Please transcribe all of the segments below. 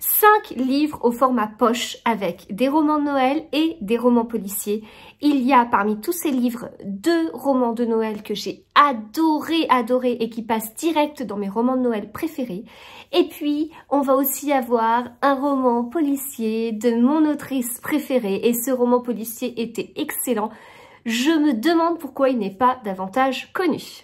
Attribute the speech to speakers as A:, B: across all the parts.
A: 5 livres au format poche avec des romans de Noël et des romans policiers. Il y a parmi tous ces livres 2 romans de Noël que j'ai adoré et qui passent direct dans mes romans de Noël préférés. Et puis, on va aussi avoir un roman policier de mon autrice préférée et ce roman policier était excellent. Je me demande pourquoi il n'est pas davantage connu.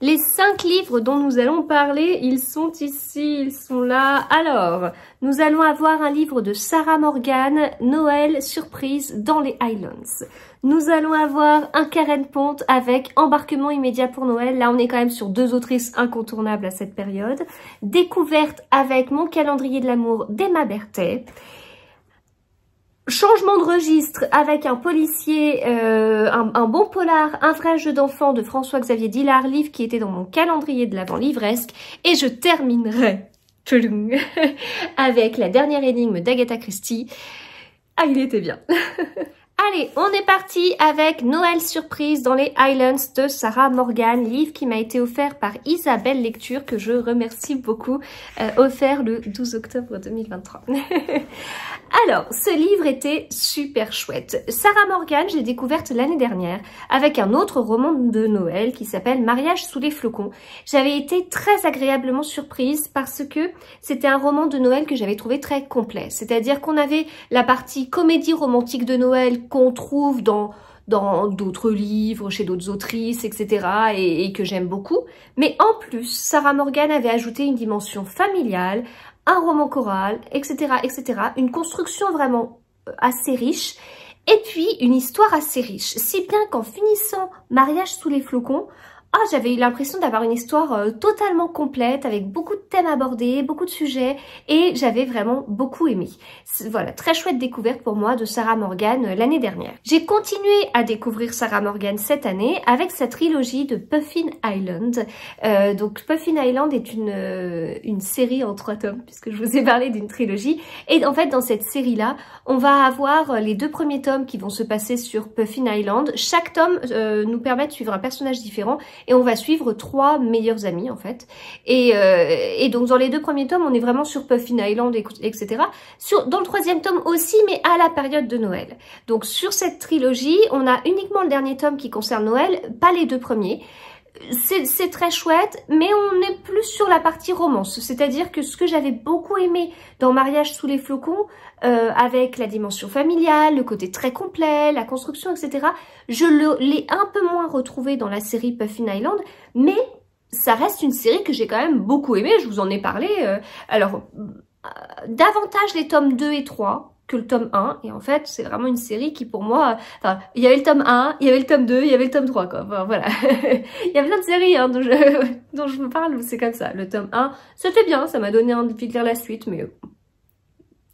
A: Les 5 livres dont nous allons parler, ils sont ici, ils sont là. Alors, nous allons avoir un livre de Sarah Morgan, Noël surprise dans les Highlands. Nous allons avoir un Karen Pont avec Embarquement immédiat pour Noël. Là, on est quand même sur 2 autrices incontournables à cette période. Découverte avec Mon calendrier de l'amour d'Emma Berthet. Changement de registre avec un policier, un bon polar, un vrai jeu d'enfant de François-Xavier Dillard, livre qui était dans mon calendrier de l'Avent livresque. Et je terminerai avec La dernière énigme d'Agatha Christie. Ah, il était bien. Allez, on est parti avec Noël surprise dans les Highlands de Sarah Morgan, livre qui m'a été offert par Isabelle Lecture, que je remercie beaucoup, offert le 12 octobre 2023. Alors, ce livre était super chouette. Sarah Morgan, je l'ai découverte l'année dernière avec un autre roman de Noël qui s'appelle Mariage sous les flocons. J'avais été très agréablement surprise parce que c'était un roman de Noël que j'avais trouvé très complet. C'est-à-dire qu'on avait la partie comédie romantique de Noël qu'on trouve dans d'autres livres, chez d'autres autrices, etc. et que j'aime beaucoup. Mais en plus, Sarah Morgan avait ajouté une dimension familiale, un roman choral, etc., etc. Une construction vraiment assez riche. Et puis, une histoire assez riche. Si bien qu'en finissant Mariage sous les flocons, j'avais eu l'impression d'avoir une histoire totalement complète avec beaucoup de thèmes abordés, beaucoup de sujets et j'avais vraiment beaucoup aimé. Voilà, très chouette découverte pour moi de Sarah Morgan l'année dernière. J'ai continué à découvrir Sarah Morgan cette année avec sa trilogie de Puffin Island. Donc Puffin Island est une série en 3 tomes puisque je vous ai parlé d'une trilogie et en fait dans cette série-là, on va avoir les 2 premiers tomes qui vont se passer sur Puffin Island. Chaque tome nous permet de suivre un personnage différent. Et on va suivre 3 meilleurs amis en fait. Et donc dans les 2 premiers tomes, on est vraiment sur Puffin Island, etc. Dans le 3e tome aussi, mais à la période de Noël. Donc sur cette trilogie, on a uniquement le dernier tome qui concerne Noël, pas les 2 premiers. C'est très chouette, mais on est plus sur la partie romance. C'est-à-dire que ce que j'avais beaucoup aimé dans Mariage sous les flocons, avec la dimension familiale, le côté très complet, la construction, etc., je l'ai un peu moins retrouvé dans la série Puffin Island, mais ça reste une série que j'ai quand même beaucoup aimée, je vous en ai parlé. Alors, davantage les tomes 2 et 3, que le tome 1, et en fait c'est vraiment une série qui pour moi, enfin il y avait le tome 1, il y avait le tome 2, il y avait le tome 3 quoi, enfin, voilà. Il y a plein de séries hein, dont je me parle où c'est comme ça. Le tome 1, c'était bien, ça m'a donné envie de lire la suite, mais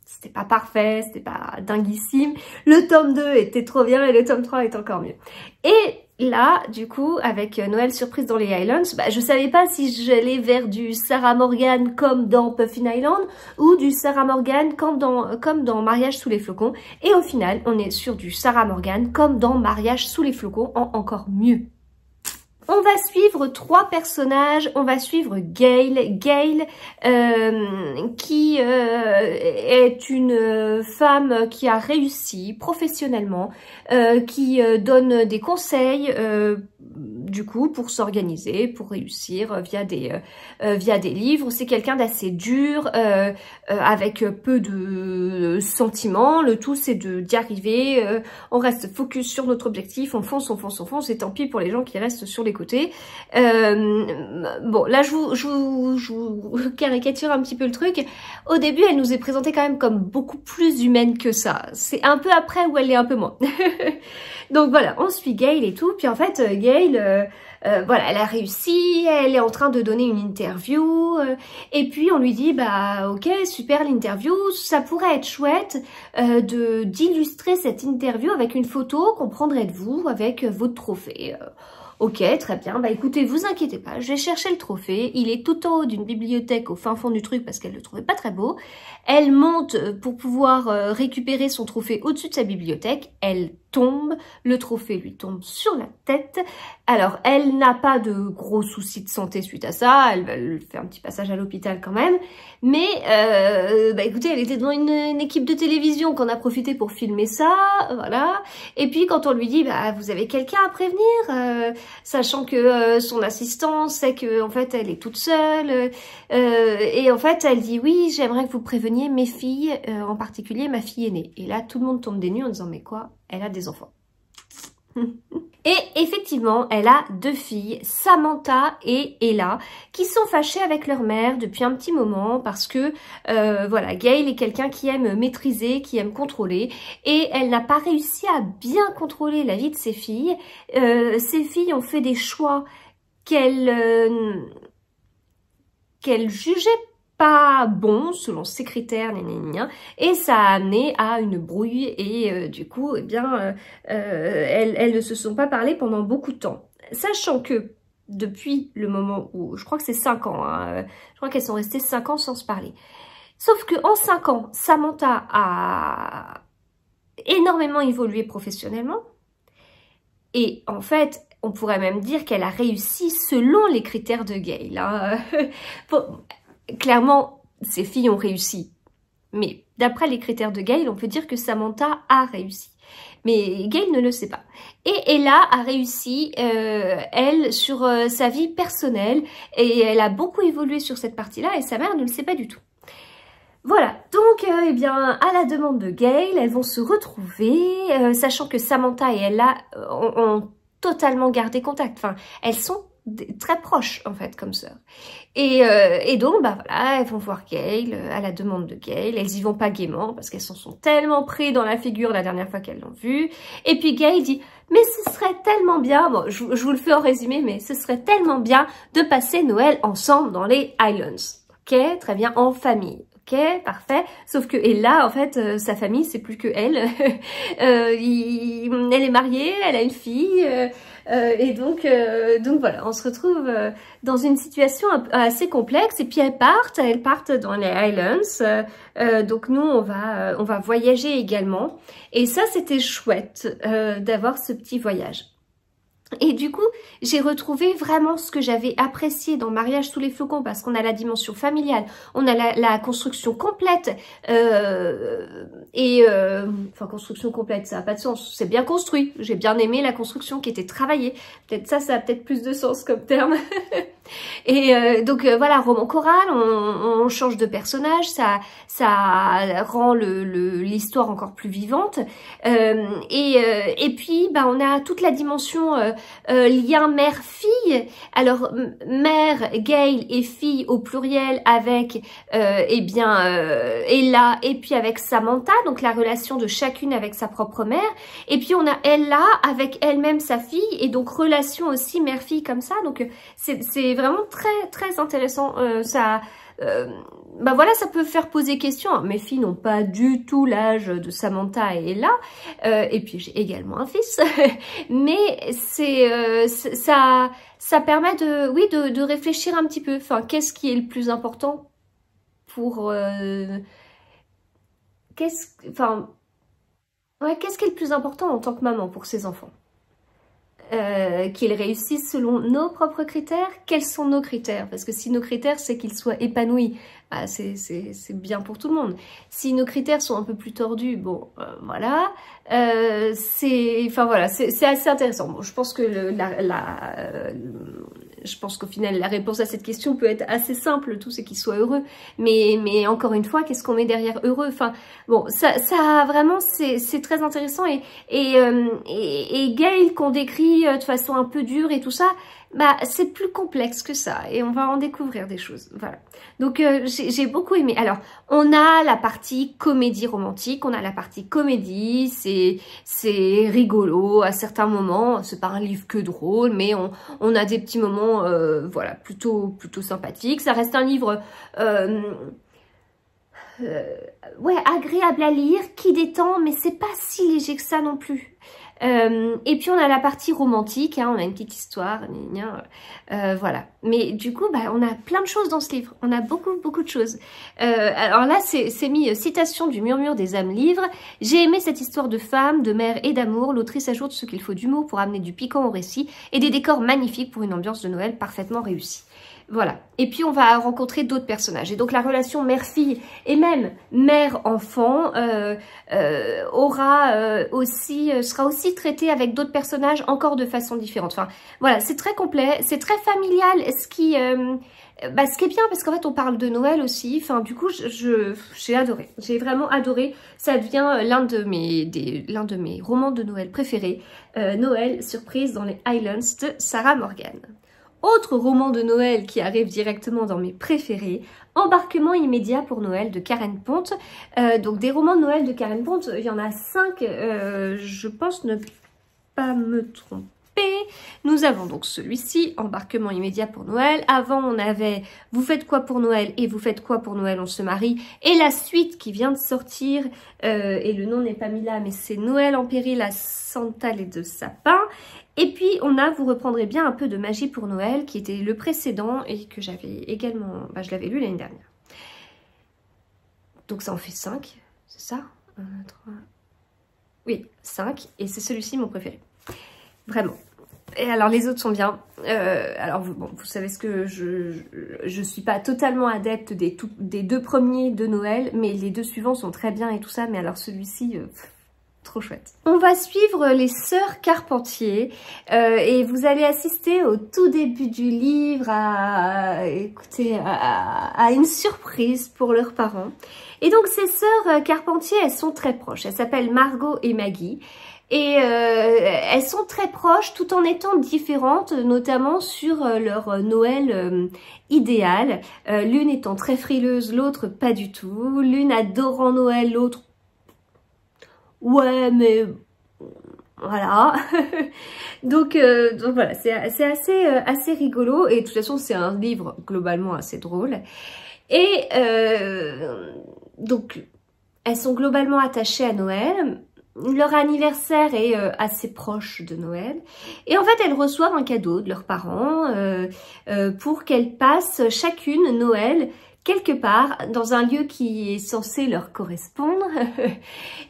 A: c'était pas parfait, c'était pas dinguissime. Le tome 2 était trop bien et le tome 3 est encore mieux. Et là, du coup, avec Noël surprise dans les Highlands, je savais pas si j'allais vers du Sarah Morgan comme dans Puffin Island ou du Sarah Morgan comme dans Mariage sous les flocons. Et au final, on est sur du Sarah Morgan comme dans Mariage sous les flocons en encore mieux. On va suivre 3 personnages, on va suivre Gail. Gail qui est une femme qui a réussi professionnellement, qui donne des conseils du coup pour s'organiser, pour réussir via des livres. C'est quelqu'un d'assez dur, avec peu de sentiments. Le tout c'est d'y arriver, on reste focus sur notre objectif, on fonce et tant pis pour les gens qui restent sur les côtés. Bon, là je vous caricature un petit peu le truc. Au début, elle nous est présentée quand même comme beaucoup plus humaine que ça. C'est un peu après où elle est un peu moins. Donc voilà, on suit Gail et tout. Puis en fait, Gail, voilà, elle a réussi, elle est en train de donner une interview. Et puis on lui dit, bah ok, super l'interview, ça pourrait être chouette d'illustrer cette interview avec une photo qu'on prendrait de vous avec votre trophée. Ok, très bien, bah écoutez, vous inquiétez pas, je vais chercher le trophée, il est tout en haut d'une bibliothèque au fin fond du truc parce qu'elle le trouvait pas très beau. Elle monte pour pouvoir récupérer son trophée au-dessus de sa bibliothèque, elle tombe, le trophée lui tombe sur la tête. Alors, elle n'a pas de gros soucis de santé suite à ça, elle va lui faire un petit passage à l'hôpital quand même, mais bah écoutez, elle était dans une équipe de télévision qu'on a profité pour filmer ça, voilà, et puis quand on lui dit, bah vous avez quelqu'un à prévenir, sachant que son assistant sait que en fait elle est toute seule, et en fait elle dit oui, j'aimerais que vous préveniez mes filles, en particulier ma fille aînée. Et là tout le monde tombe des nues en disant mais quoi, elle a des enfants. Et effectivement, elle a 2 filles, Samantha et Ella, qui sont fâchées avec leur mère depuis un petit moment parce que, voilà, Gail est quelqu'un qui aime maîtriser, qui aime contrôler, et elle n'a pas réussi à bien contrôler la vie de ses filles. Ses filles ont fait des choix qu'elle jugeait pas bon selon ses critères, et ça a amené à une brouille et du coup, eh bien, elles ne se sont pas parlé pendant beaucoup de temps. Sachant que depuis le moment où, je crois que c'est 5 ans, hein, je crois qu'elles sont restées 5 ans sans se parler. Sauf que en 5 ans, Samantha a énormément évolué professionnellement et en fait, on pourrait même dire qu'elle a réussi selon les critères de Gail. Hein. Bon, clairement, ses filles ont réussi. Mais d'après les critères de Gail, on peut dire que Samantha a réussi. Mais Gail ne le sait pas. Et Ella a réussi, elle, sur sa vie personnelle. Et elle a beaucoup évolué sur cette partie-là et sa mère ne le sait pas du tout. Voilà, donc eh bien, à la demande de Gail, elles vont se retrouver, sachant que Samantha et Ella ont totalement gardé contact. Enfin, elles sont très proches en fait comme sœurs. Et donc bah voilà, elles vont voir Gail à la demande de Gail. Elles y vont pas gaiement parce qu'elles s'en sont tellement pris dans la figure la dernière fois qu'elles l'ont vue. Et puis Gail dit mais ce serait tellement bien, bon je vous le fais en résumé, mais ce serait tellement bien de passer Noël ensemble dans les Highlands. Ok, très bien, en famille. Ok, parfait. Sauf que Ella, en fait, sa famille, c'est plus que elle. Elle est mariée, elle a une fille, et donc voilà, on se retrouve dans une situation assez complexe. Et puis elles partent dans les Highlands. Donc nous, on va voyager également. Et ça, c'était chouette d'avoir ce petit voyage. Et du coup, j'ai retrouvé vraiment ce que j'avais apprécié dans Mariage sous les flocons parce qu'on a la dimension familiale, on a la construction complète enfin construction complète, ça n'a pas de sens, c'est bien construit, j'ai bien aimé la construction qui était travaillée, peut-être ça a peut-être plus de sens comme terme. Et donc voilà, roman choral, on change de personnage, ça rend l'histoire encore plus vivante. Et puis bah on a toute la dimension lien mère-fille. Alors mère, Gail et fille au pluriel avec eh bien Ella et puis avec Samantha, donc la relation de chacune avec sa propre mère. Et puis on a Ella avec elle-même sa fille et donc relation aussi mère-fille comme ça. Donc c'est vraiment très très intéressant. Bah voilà, ça peut faire poser question. Mes filles n'ont pas du tout l'âge de Samantha et Ella, et puis j'ai également un fils, mais ça permet de réfléchir un petit peu. Enfin, qu'est-ce qui est le plus important pour qu'est-ce qui est le plus important en tant que maman pour ses enfants? Qu'ils réussissent selon nos propres critères. Quels sont nos critères? Parce que si nos critères c'est qu'ils soient épanouis, bah c'est bien pour tout le monde. Si nos critères sont un peu plus tordus, bon voilà, c'est assez intéressant. Bon, je pense que je pense qu'au final la réponse à cette question peut être assez simple, tout c'est qu'ils soient heureux. Mais encore une fois, qu'est-ce qu'on met derrière heureux? Enfin bon, ça vraiment c'est très intéressant et Gail qu'on décrit de façon un peu dure et tout ça, bah c'est plus complexe que ça et on va en découvrir des choses. Voilà. Donc j'ai beaucoup aimé. Alors on a la partie comédie romantique, on a la partie comédie, c'est rigolo à certains moments, c'est pas un livre que drôle, mais on a des petits moments voilà plutôt sympathiques. Ça reste un livre ouais agréable à lire, qui détend, mais c'est pas si léger que ça non plus. Et puis on a la partie romantique, hein, on a une petite histoire, voilà. Mais du coup, bah, on a plein de choses dans ce livre, on a beaucoup de choses. Alors là, c'est mis citation du Murmure des âmes livre. J'ai aimé cette histoire de femme, de mère et d'amour. L'autrice ajoute ce qu'il faut d'humour pour amener du piquant au récit et des décors magnifiques pour une ambiance de Noël parfaitement réussie. Voilà. Et puis on va rencontrer d'autres personnages. Et donc la relation mère-fille et même mère-enfant sera aussi traitée avec d'autres personnages encore de façon différente. Enfin voilà, c'est très complet, c'est très familial, ce qui est bien parce qu'en fait on parle de Noël aussi. Enfin du coup j'ai adoré, j'ai vraiment adoré. Ça devient l'un de mes romans de Noël préférés. Noël surprise dans les Highlands de Sarah Morgan. Autre roman de Noël qui arrive directement dans mes préférés, Embarquement immédiat pour Noël de Karen Pont. Donc des romans de Noël de Karen Pont, il y en a 5, je pense ne pas me tromper. Nous avons donc celui-ci, Embarquement immédiat pour Noël. Avant on avait Vous faites quoi pour Noël et Vous faites quoi pour Noël, on se marie. Et la suite qui vient de sortir, et le nom n'est pas mis là, mais c'est Noël en péril à Santal et de sapin. Et puis on a Vous reprendrez bien un peu de magie pour Noël, qui était le précédent et que j'avais également, je l'avais lu l'année dernière. Donc ça en fait 5, c'est ça 1, 3, oui 5, et c'est celui-ci mon préféré. Vraiment. Et alors les autres sont bien. Alors bon, vous savez ce que je suis pas totalement adepte des 2 premiers de Noël, mais les 2 suivants sont très bien et tout ça, mais alors celui-ci... trop chouette. On va suivre les sœurs Carpentier et vous allez assister au tout début du livre à une surprise pour leurs parents. Et donc ces sœurs Carpentier, elles sont très proches. Elles s'appellent Margot et Maggie. Et elles sont très proches tout en étant différentes, notamment sur leur Noël idéal. L'une étant très frileuse, l'autre pas du tout. L'une adorant Noël, l'autre ouais, mais voilà. donc voilà, c'est assez rigolo. Et de toute façon, c'est un livre globalement assez drôle. Et donc, elles sont globalement attachées à Noël. Leur anniversaire est assez proche de Noël. Et en fait, elles reçoivent un cadeau de leurs parents pour qu'elles passent chacune Noël quelque part dans un lieu qui est censé leur correspondre.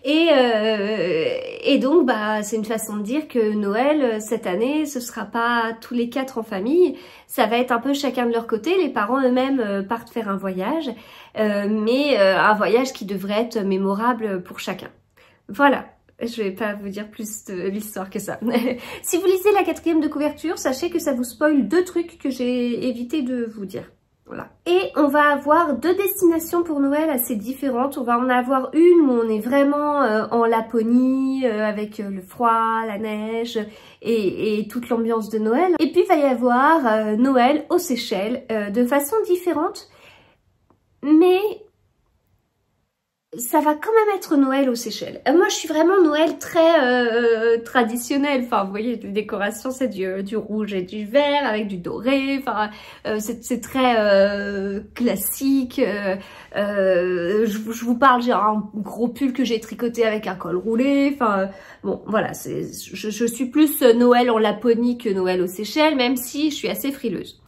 A: et donc, c'est une façon de dire que Noël, cette année, ce sera pas tous les 4 en famille. Ça va être un peu chacun de leur côté. Les parents eux-mêmes partent faire un voyage, mais un voyage qui devrait être mémorable pour chacun. Voilà. Je vais pas vous dire plus de l'histoire que ça. Si vous lisez la 4e de couverture, sachez que ça vous spoil 2 trucs que j'ai évité de vous dire. Voilà. Et on va avoir 2 destinations pour Noël assez différentes. On va en avoir une où on est vraiment en Laponie, avec le froid, la neige et toute l'ambiance de Noël. Et puis il va y avoir Noël aux Seychelles, de façon différente, mais ça va quand même être Noël aux Seychelles. Moi, je suis vraiment Noël très traditionnel. Enfin, vous voyez, les décorations, c'est du rouge et du vert avec du doré. Enfin, c'est très classique. Je vous parle, j'ai un gros pull que j'ai tricoté avec un col roulé. Enfin, bon, voilà. Je suis plus Noël en Laponie que Noël aux Seychelles, même si je suis assez frileuse.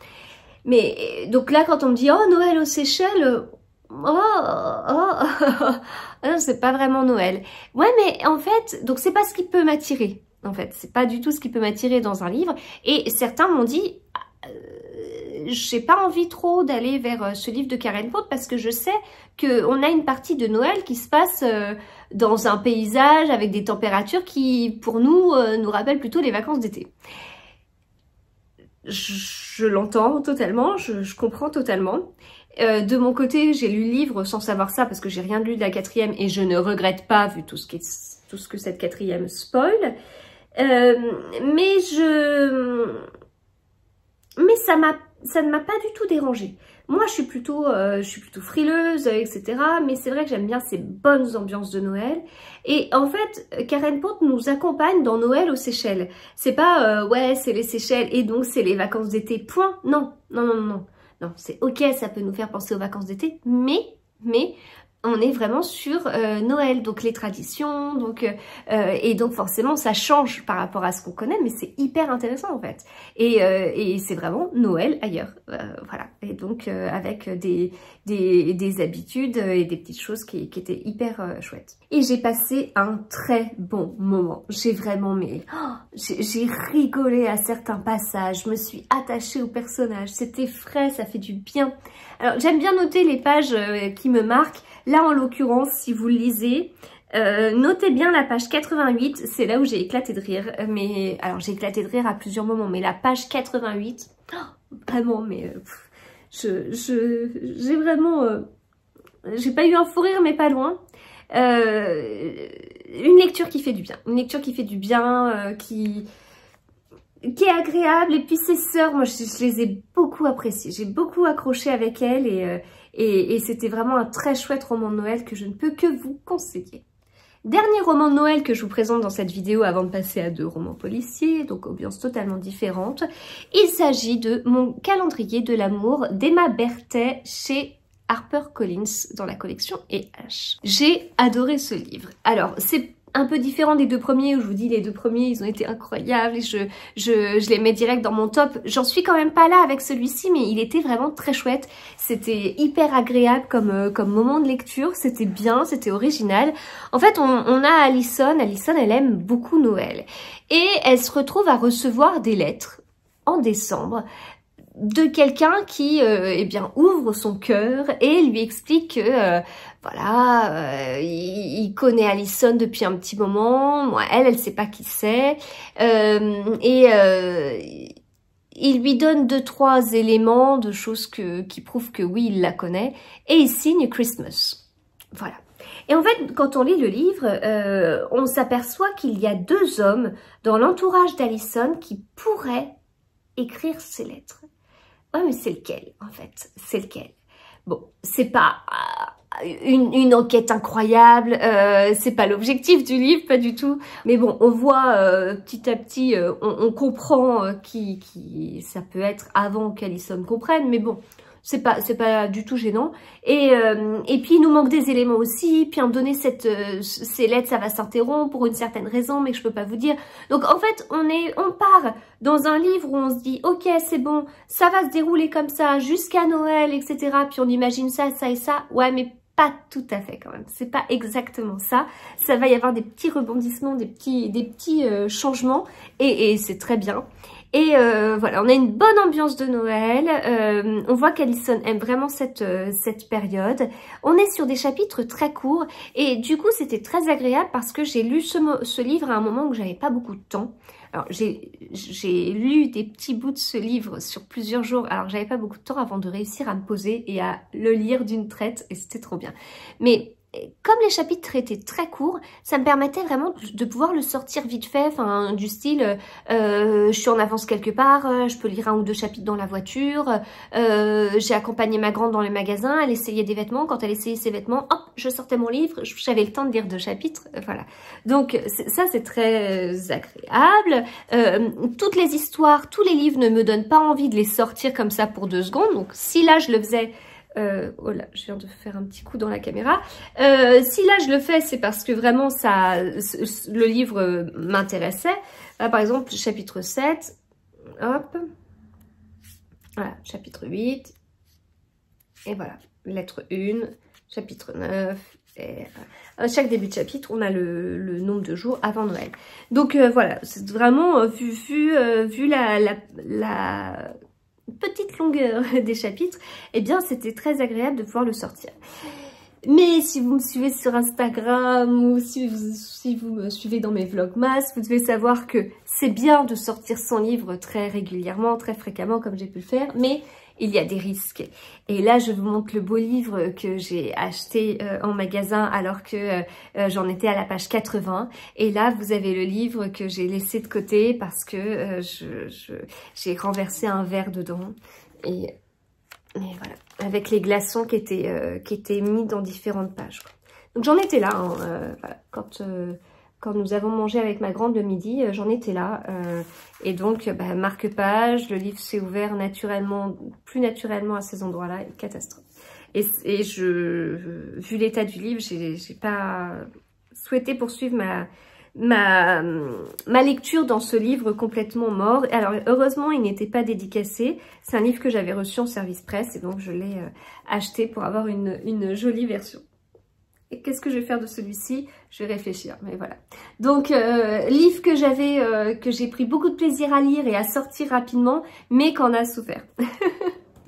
A: Mais donc là, quand on me dit « Oh, Noël aux Seychelles », non, c'est pas vraiment Noël. Ouais, mais en fait, donc c'est pas ce qui peut m'attirer. En fait, c'est pas du tout ce qui peut m'attirer dans un livre. Et certains m'ont dit, j'ai pas envie trop d'aller vers ce livre de Karen Pont parce que je sais qu'on a une partie de Noël qui se passe dans un paysage avec des températures qui, pour nous, nous rappellent plutôt les vacances d'été. Je l'entends totalement, je comprends totalement. De mon côté, j'ai lu le livre sans savoir ça parce que j'ai rien lu de la 4e et je ne regrette pas vu tout ce que cette 4e spoil. Mais ça ne m'a pas du tout dérangée. Moi, je suis plutôt frileuse, etc. Mais c'est vrai que j'aime bien ces bonnes ambiances de Noël. Et en fait, Karen Pont nous accompagne dans Noël aux Seychelles. C'est pas ouais, c'est les Seychelles et donc c'est les vacances d'été. Point. Non, non, non, non. Non, c'est ok, ça peut nous faire penser aux vacances d'été, mais on est vraiment sur Noël, donc les traditions, donc et donc forcément ça change par rapport à ce qu'on connaît, mais c'est hyper intéressant en fait. Et c'est vraiment Noël ailleurs, voilà. Et donc avec des habitudes et des petites choses qui étaient hyper chouettes. Et j'ai passé un très bon moment. J'ai vraiment j'ai rigolé à certains passages, je me suis attachée au personnage, c'était frais, ça fait du bien. Alors j'aime bien noter les pages qui me marquent. Là en l'occurrence, si vous le lisez, notez bien la page 88, c'est là où j'ai éclaté de rire. Mais alors j'ai éclaté de rire à plusieurs moments, mais la page 88, vraiment, mais j'ai vraiment, j'ai pas eu un fou rire, mais pas loin. Une lecture qui fait du bien, une lecture qui fait du bien, qui est agréable. Et puis ses sœurs, moi je les ai beaucoup appréciées, j'ai beaucoup accroché avec elles et c'était vraiment un très chouette roman de Noël que je ne peux que vous conseiller. Dernier roman de Noël que je vous présente dans cette vidéo avant de passer à 2 romans policiers, donc ambiance totalement différente. Il s'agit de Mon calendrier de l'amour d'Emma Berthet chez HarperCollins dans la collection E.H. J'ai adoré ce livre. Alors c'est un peu différent des 2 premiers où je vous dis les 2 premiers ils ont été incroyables et je les mets direct dans mon top. J'en suis quand même pas là avec celui-ci, mais il était vraiment très chouette. C'était hyper agréable comme moment de lecture, c'était bien, c'était original. En fait on a Alison elle aime beaucoup Noël et elle se retrouve à recevoir des lettres en décembre de quelqu'un qui eh bien ouvre son cœur et lui explique que voilà, il connaît Alison depuis un petit moment. Moi, elle sait pas qui c'est. Il lui donne 2-3 éléments de choses qui prouvent que oui, il la connaît. Et il signe Christmas. Voilà. Et en fait, quand on lit le livre, on s'aperçoit qu'il y a 2 hommes dans l'entourage d'Alison qui pourraient écrire ces lettres. Ouais, mais c'est lequel, en fait? C'est lequel? Bon, c'est pas une enquête incroyable, c'est pas l'objectif du livre, pas du tout. Mais bon, on voit petit à petit, on comprend qui ça peut être avant qu'Alison comprenne, mais bon, c'est pas du tout gênant. Et puis il nous manque des éléments aussi, puis à me donner ces lettres, ça va s'interrompre pour une certaine raison, mais que je peux pas vous dire. Donc en fait, on part dans un livre où on se dit, ok, c'est bon, ça va se dérouler comme ça jusqu'à Noël, etc. Puis on imagine ça, ça et ça. Ouais, mais pas tout à fait quand même. C'est pas exactement ça. Ça va y avoir des petits rebondissements, des petits changements, et c'est très bien. Et voilà, on a une bonne ambiance de Noël. On voit qu'Alison aime vraiment cette période. On est sur des chapitres très courts et du coup c'était très agréable parce que j'ai lu ce livre à un moment où j'avais pas beaucoup de temps. Alors j'ai lu des petits bouts de ce livre sur plusieurs jours, alors j'avais pas beaucoup de temps avant de réussir à me poser et à le lire d'une traite et c'était trop bien. Mais comme les chapitres étaient très courts, ça me permettait vraiment de pouvoir le sortir vite fait, enfin du style je suis en avance quelque part, je peux lire 1 ou 2 chapitres dans la voiture, j'ai accompagné ma grande dans le magasin, elle essayait des vêtements, quand elle essayait ses vêtements, hop, je sortais mon livre, j'avais le temps de lire 2 chapitres, voilà. Donc ça c'est très agréable, toutes les histoires, tous les livres ne me donnent pas envie de les sortir comme ça pour 2 secondes, donc si là je le faisais... oh là, je viens de faire un petit coup dans la caméra. Si là je le fais, c'est parce que vraiment le livre m'intéressait. Par exemple, chapitre 7, hop, voilà, chapitre 8, et voilà, lettre 1, chapitre 9, et à chaque début de chapitre, on a le nombre de jours avant Noël. Donc voilà, c'est vraiment, vu la petite longueur des chapitres, eh bien c'était très agréable de pouvoir le sortir. Mais si vous me suivez sur Instagram ou si vous me suivez dans mes vlogmas, vous devez savoir que c'est bien de sortir son livre très régulièrement, très fréquemment comme j'ai pu le faire, mais il y a des risques. Et là, je vous montre le beau livre que j'ai acheté en magasin alors que j'en étais à la page 80. Et là, vous avez le livre que j'ai laissé de côté parce que j'ai renversé un verre dedans. Et voilà, avec les glaçons qui étaient mis dans différentes pages, quoi. Donc j'en étais là, hein, voilà, quand quand nous avons mangé avec ma grande le midi, j'en étais là. Et donc, marque-page, le livre s'est ouvert naturellement, plus naturellement à ces endroits-là, catastrophe. Et vu l'état du livre, j'ai pas souhaité poursuivre ma lecture dans ce livre complètement mort. Alors, heureusement, il n'était pas dédicacé. C'est un livre que j'avais reçu en service presse et donc je l'ai acheté pour avoir une jolie version. Et qu'est-ce que je vais faire de celui-ci? Je vais réfléchir, mais voilà. Donc, livre que j'ai pris beaucoup de plaisir à lire et à sortir rapidement, mais qu'en a souffert.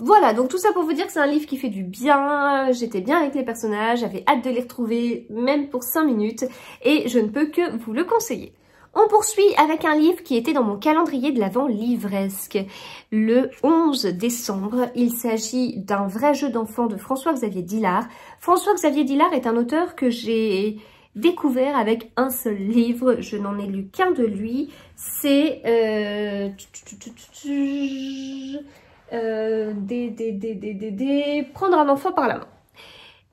A: Voilà, donc tout ça pour vous dire que c'est un livre qui fait du bien, j'étais bien avec les personnages, j'avais hâte de les retrouver, même pour 5 minutes, et je ne peux que vous le conseiller. On poursuit avec un livre qui était dans mon calendrier de l'Avent livresque, le 11 décembre. Il s'agit d'un vrai jeu d'enfant de François-Xavier Dillard. François-Xavier Dillard est un auteur que j'ai découvert avec un seul livre, je n'en ai lu qu'un de lui, c'est... Prendre un enfant par la main.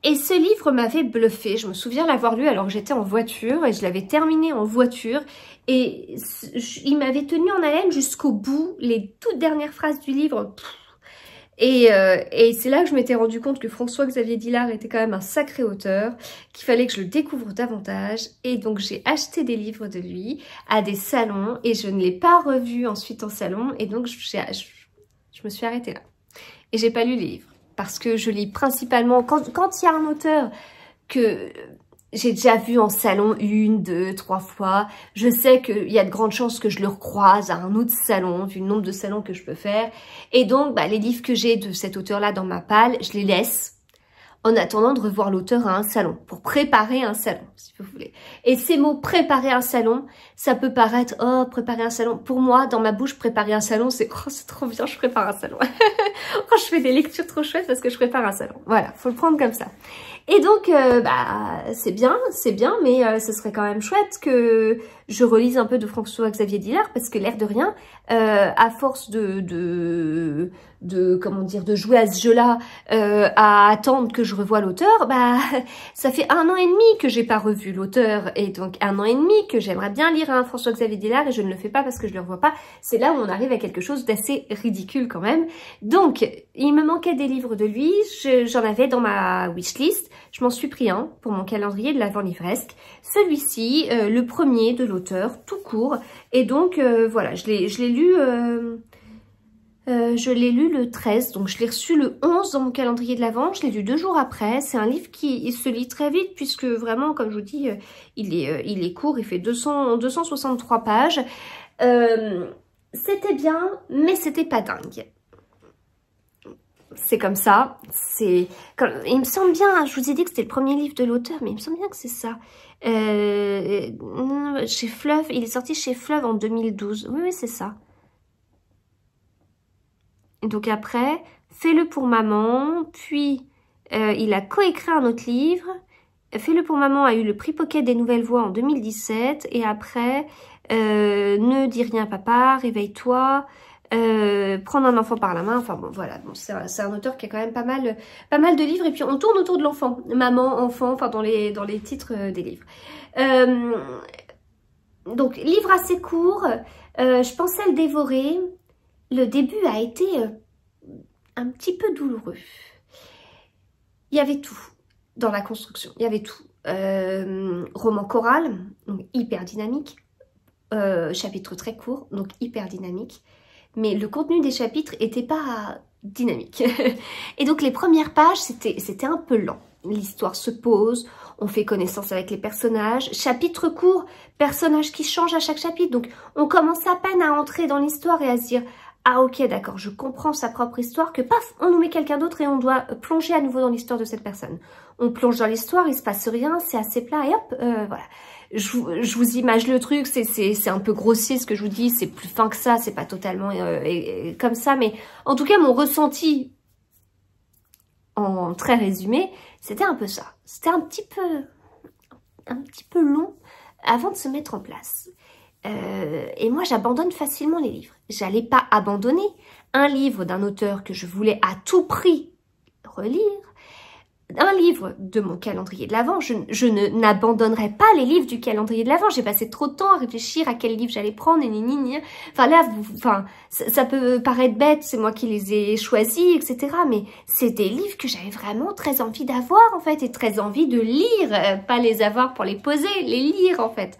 A: Et ce livre m'avait bluffé. Je me souviens l'avoir lu alors que j'étais en voiture et je l'avais terminé en voiture et il m'avait tenu en haleine jusqu'au bout, les toutes dernières phrases du livre. Et c'est là que je m'étais rendu compte que François-Xavier Dillard était quand même un sacré auteur, qu'il fallait que je le découvre davantage. Et donc j'ai acheté des livres de lui à des salons et je ne l'ai pas revu ensuite en salon. Et donc je me suis arrêtée là. Et j'ai pas lu les livres. Parce que je lis principalement... Quand il y a un auteur que j'ai déjà vu en salon 1, 2, 3 fois, je sais qu'il y a de grandes chances que je le recroise à un autre salon, vu le nombre de salons que je peux faire. Et donc, les livres que j'ai de cet auteur-là dans ma palle, je les laisse en attendant de revoir l'auteur à un salon, pour préparer un salon, si vous voulez. Et ces mots « préparer un salon », ça peut paraître « oh, préparer un salon ». Pour moi, dans ma bouche, préparer un salon, c'est « oh, c'est trop bien, je prépare un salon ». Oh, je fais des lectures trop chouettes parce que je prépare un salon. Voilà, faut le prendre comme ça. Et donc, c'est bien, mais ce serait quand même chouette que je relise un peu de François-Xavier Dillard, parce que l'air de rien, à force de jouer à ce jeu-là, à attendre que je revoie l'auteur, ça fait 1 an et demi que j'ai pas revu l'auteur, et donc 1 an et demi que j'aimerais bien lire un François-Xavier Dillard, et je ne le fais pas parce que je le revois pas. C'est là où on arrive à quelque chose d'assez ridicule quand même. Donc, il me manquait des livres de lui, j'en avais dans ma wishlist. Je m'en suis pris un pour mon calendrier de l'Avent livresque. Celui-ci, le premier de l'auteur, tout court. Et donc, voilà, je l'ai lu... je l'ai lu le 13, donc je l'ai reçu le 11 dans mon calendrier de l'Avent. Je l'ai lu 2 jours après. C'est un livre qui se lit très vite puisque vraiment, comme je vous dis, il est court. Il fait 263 pages. C'était bien, mais c'était pas dingue. C'est comme ça, il me semble bien, je vous ai dit que c'était le premier livre de l'auteur, mais il me semble bien que c'est ça. Chez Fleuve, il est sorti chez Fleuve en 2012, oui c'est ça. Donc après, Fais-le pour maman, puis il a coécrit un autre livre. Fais-le pour maman a eu le prix Pocket des Nouvelles Voix en 2017, et après, Ne dis rien papa, Réveille-toi, Prendre un enfant par la main, enfin bon voilà, bon, c'est un auteur qui a quand même pas mal de livres, et puis on tourne autour de l'enfant, maman, enfant, enfin dans les titres des livres. Donc livre assez court, je pensais le dévorer, le début a été un petit peu douloureux. Il y avait tout dans la construction, il y avait tout. Roman choral, donc hyper dynamique, chapitre très court, donc hyper dynamique. Mais le contenu des chapitres était pas dynamique. Et donc les premières pages, c'était un peu lent. L'histoire se pose, on fait connaissance avec les personnages. Chapitre court, personnages qui changent à chaque chapitre. Donc on commence à peine à entrer dans l'histoire et à se dire « Ah ok, d'accord, je comprends sa propre histoire », que paf, on nous met quelqu'un d'autre et on doit plonger à nouveau dans l'histoire de cette personne. On plonge dans l'histoire, il se passe rien, c'est assez plat et hop, voilà. Je vous imagine le truc, c'est un peu grossier ce que je vous dis, c'est plus fin que ça, c'est pas totalement comme ça, mais en tout cas mon ressenti, en très résumé, c'était un peu ça. C'était un petit peu long avant de se mettre en place. Et moi j'abandonne facilement les livres. J'allais pas abandonner un livre d'un auteur que je voulais à tout prix relire, un livre de mon calendrier de l'Avent, je n'abandonnerai pas les livres du calendrier de l'Avent. J'ai passé trop de temps à réfléchir à quel livre j'allais prendre, et ni. Enfin là, ça peut paraître bête, c'est moi qui les ai choisis, etc. Mais c'est des livres que j'avais vraiment très envie d'avoir, en fait, et très envie de lire. Pas les avoir pour les poser, les lire, en fait.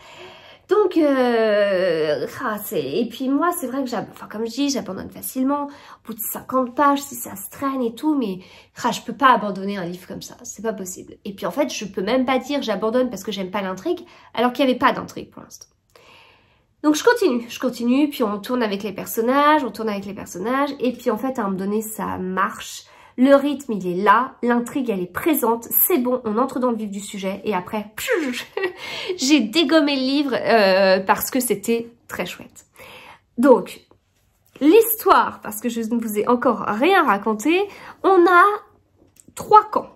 A: Donc, et puis moi, c'est vrai que comme je dis, j'abandonne facilement. Au bout de 50 pages, si ça se traîne et tout, mais je peux pas abandonner un livre comme ça, c'est pas possible. Et puis en fait, je peux même pas dire j'abandonne parce que j'aime pas l'intrigue, alors qu'il n'y avait pas d'intrigue pour l'instant. Donc je continue, puis on tourne avec les personnages, et puis en fait, à un moment donné, ça marche. Le rythme, il est là, l'intrigue, elle est présente, c'est bon, on entre dans le vif du sujet, et après, j'ai dégommé le livre parce que c'était très chouette. Donc, l'histoire, parce que je ne vous ai encore rien raconté, on a 3 camps.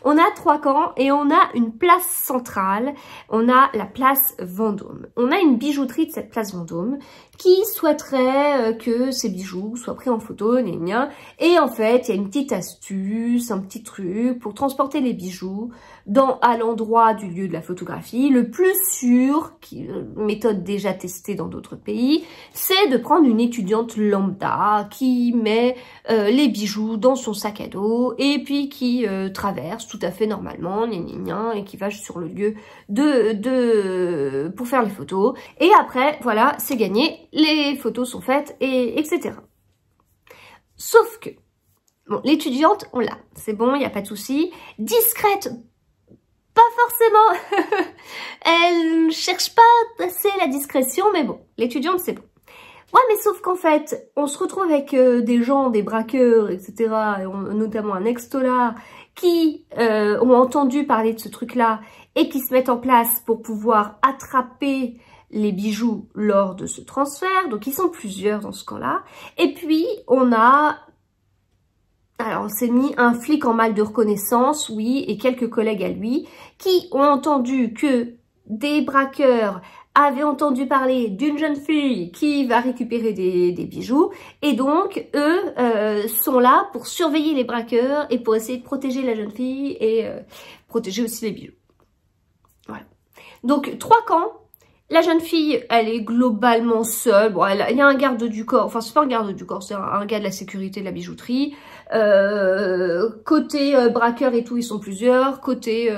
A: On a 3 camps et on a une place centrale, on a la place Vendôme. On a une bijouterie de cette place Vendôme qui souhaiterait que ces bijoux soient pris en photo, et en fait il y a une petite astuce, un petit truc pour transporter les bijoux à l'endroit du lieu de la photographie. Le plus sûr, méthode déjà testée dans d'autres pays, c'est de prendre une étudiante lambda qui met les bijoux dans son sac à dos et puis qui traverse tout à fait normalement, et qui va sur le lieu pour faire les photos. Et après, voilà, c'est gagné, les photos sont faites, etc. Sauf que, bon, l'étudiante, on l'a, c'est bon, il n'y a pas de souci. Discrète, pas forcément. Elle cherche pas assez la discrétion, mais bon, l'étudiante, c'est bon. Ouais, mais sauf qu'en fait, on se retrouve avec des gens, des braqueurs, etc., notamment un ex-tolard, qui ont entendu parler de ce truc-là et qui se mettent en place pour pouvoir attraper les bijoux lors de ce transfert. Donc, ils sont plusieurs dans ce camp-là. Et puis, on s'est mis un flic en mal de reconnaissance, oui, et quelques collègues à lui, qui ont entendu que des braqueurs avaient entendu parler d'une jeune fille qui va récupérer des bijoux, et donc eux sont là pour surveiller les braqueurs et pour essayer de protéger la jeune fille et protéger aussi les bijoux. Voilà. Donc 3 camps. La jeune fille, elle est globalement seule. Bon, il y a un garde du corps. Enfin, c'est pas un garde du corps, c'est un gars de la sécurité de la bijouterie. Côté braqueur et tout, ils sont plusieurs. Côté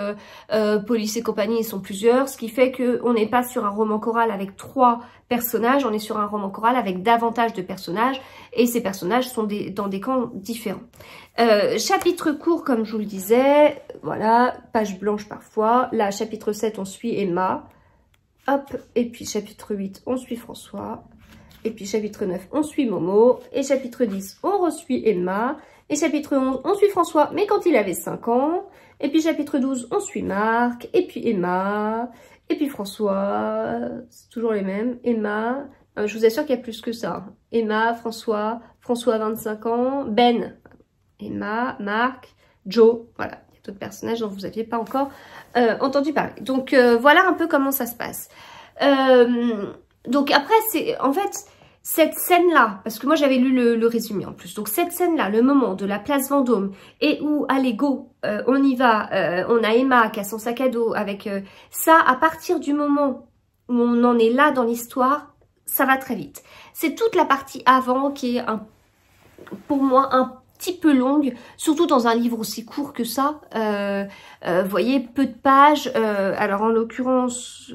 A: police et compagnie, ils sont plusieurs. Ce qui fait qu'on n'est pas sur un roman choral avec 3 personnages. On est sur un roman choral avec davantage de personnages. Et ces personnages sont dans des camps différents. Chapitre court, comme je vous le disais. Voilà, page blanche parfois. Là, chapitre 7, on suit Emma. Hop, et puis chapitre 8, on suit François. Et puis chapitre 9, on suit Momo. Et chapitre 10, on resuit Emma. Et chapitre 11, on suit François, mais quand il avait 5 ans. Et puis chapitre 12, on suit Marc. Et puis Emma. Et puis François. C'est toujours les mêmes. Emma. Je vous assure qu'il y a plus que ça. Emma, François. François, 25 ans. Ben. Emma, Marc, Joe. Voilà. D'autres personnages dont vous n'aviez pas encore entendu parler. Donc voilà un peu comment ça se passe. Donc après, c'est en fait cette scène-là, parce que moi j'avais lu le résumé en plus. Donc cette scène-là, le moment de la place Vendôme et où allez go, on y va, on a Emma qui a son sac à dos avec ça, à partir du moment où on en est là dans l'histoire, ça va très vite. C'est toute la partie avant qui est pour moi un petit peu longue, surtout dans un livre aussi court que ça. Vous voyez, peu de pages. Alors en l'occurrence,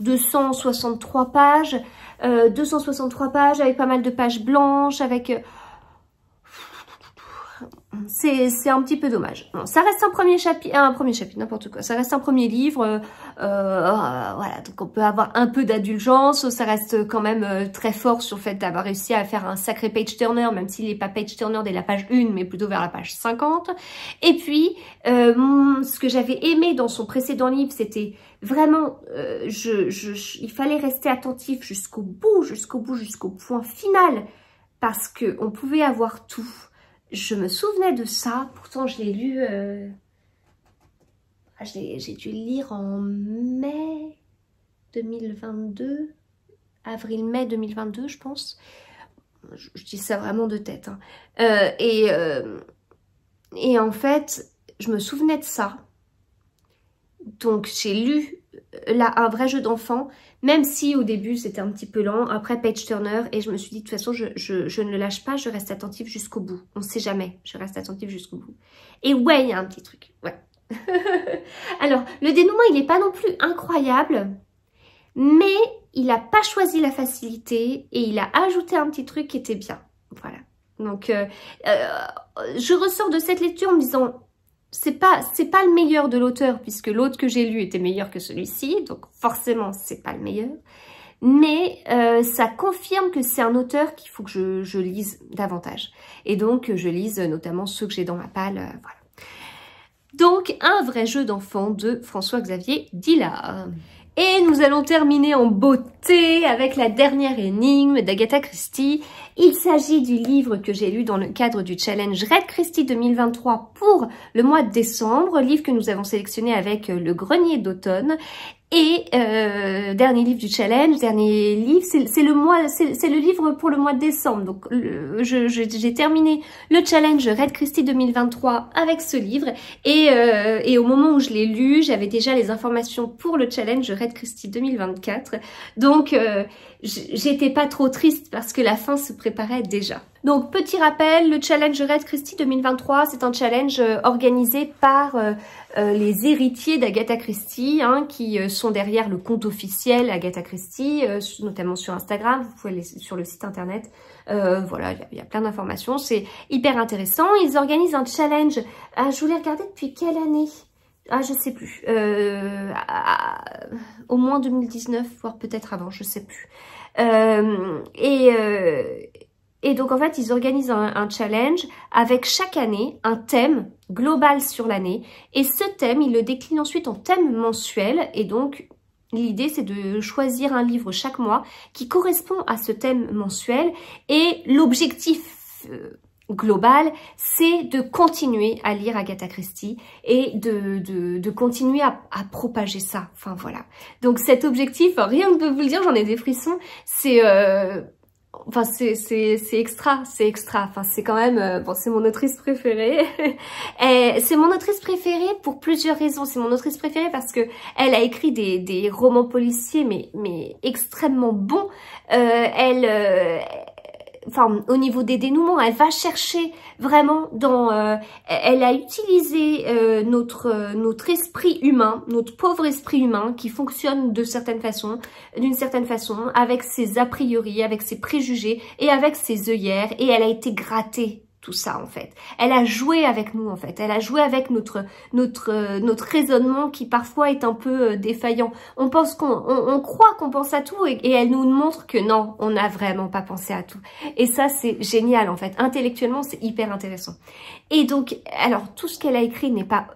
A: 263 pages. 263 pages avec pas mal de pages blanches, avec... c'est un petit peu dommage. Bon, ça reste un premier chapitre, n'importe quoi. Ça reste un premier livre. Voilà, donc on peut avoir un peu d'indulgence. Ça reste quand même très fort sur le fait d'avoir réussi à faire un sacré page-turner, même s'il n'est pas page-turner dès la page 1, mais plutôt vers la page 50. Et puis, ce que j'avais aimé dans son précédent livre, c'était vraiment, il fallait rester attentif jusqu'au bout, jusqu'au point final, parce que on pouvait avoir tout. Je me souvenais de ça, pourtant je l'ai lu, j'ai dû le lire en mai 2022, avril-mai 2022 je pense, je dis ça vraiment de tête, hein. Et en fait, je me souvenais de ça. Donc j'ai lu là Un vrai jeu d'enfant, même si au début c'était un petit peu lent, après Page Turner, et je me suis dit de toute façon je ne le lâche pas, je reste attentive jusqu'au bout. On ne sait jamais, je reste attentive jusqu'au bout. Et ouais, il y a un petit truc, ouais. Alors, le dénouement il n'est pas non plus incroyable, mais il n'a pas choisi la facilité et il a ajouté un petit truc qui était bien. Voilà. Donc, je ressors de cette lecture en me disant, c'est pas le meilleur de l'auteur, puisque l'autre que j'ai lu était meilleur que celui-ci, donc forcément, c'est pas le meilleur. Mais ça confirme que c'est un auteur qu'il faut que je lise davantage. Et donc, je lise notamment ceux que j'ai dans ma palle, voilà. Donc, Un vrai jeu d'enfant de François-Xavier Dillard. Et nous allons terminer en beauté avec la dernière énigme d'Agatha Christie. Il s'agit du livre que j'ai lu dans le cadre du challenge Read Christie 2023 pour le mois de décembre, livre que nous avons sélectionné avec le grenier d'automne. Et dernier livre du challenge, dernier livre, c'est le livre pour le mois de décembre. Donc j'ai terminé le challenge Read Christie 2023 avec ce livre et au moment où je l'ai lu, j'avais déjà les informations pour le challenge Read Christie 2024. Donc j'étais pas trop triste parce que la fin se préparait déjà. Donc petit rappel, le challenge Read Christie 2023, c'est un challenge organisé par les héritiers d'Agatha Christie, hein, qui sont derrière le compte officiel Agatha Christie, notamment sur Instagram, vous pouvez aller sur le site internet, voilà, il y a plein d'informations, c'est hyper intéressant. Ils organisent un challenge, je voulais regarder depuis quelle année, je sais plus, au moins 2019, voire peut-être avant, je sais plus. Et donc, en fait, ils organisent un challenge avec chaque année un thème global sur l'année. Et ce thème, ils le déclinent ensuite en thème mensuel. Et donc, l'idée, c'est de choisir un livre chaque mois qui correspond à ce thème mensuel. Et l'objectif global, c'est de continuer à lire Agatha Christie et de continuer à propager ça. Enfin, voilà. Donc, cet objectif, rien que de vous le dire, j'en ai des frissons, c'est... Enfin, c'est extra. Enfin, c'est quand même... bon, c'est mon autrice préférée. C'est mon autrice préférée pour plusieurs raisons. C'est mon autrice préférée parce que elle a écrit des romans policiers, mais extrêmement bons. Enfin, au niveau des dénouements, elle va chercher vraiment dans... elle a utilisé notre esprit humain, notre pauvre esprit humain qui fonctionne d'une certaine façon, avec ses a priori, avec ses préjugés et avec ses œillères. Et elle a été grattée tout ça en fait. Elle a joué avec nous en fait. Elle a joué avec notre raisonnement qui parfois est un peu défaillant. On croit qu'on pense à tout et elle nous montre que non, on n'a vraiment pas pensé à tout. Et ça c'est génial en fait. Intellectuellement c'est hyper intéressant. Et donc, alors tout ce qu'elle a écrit n'est pas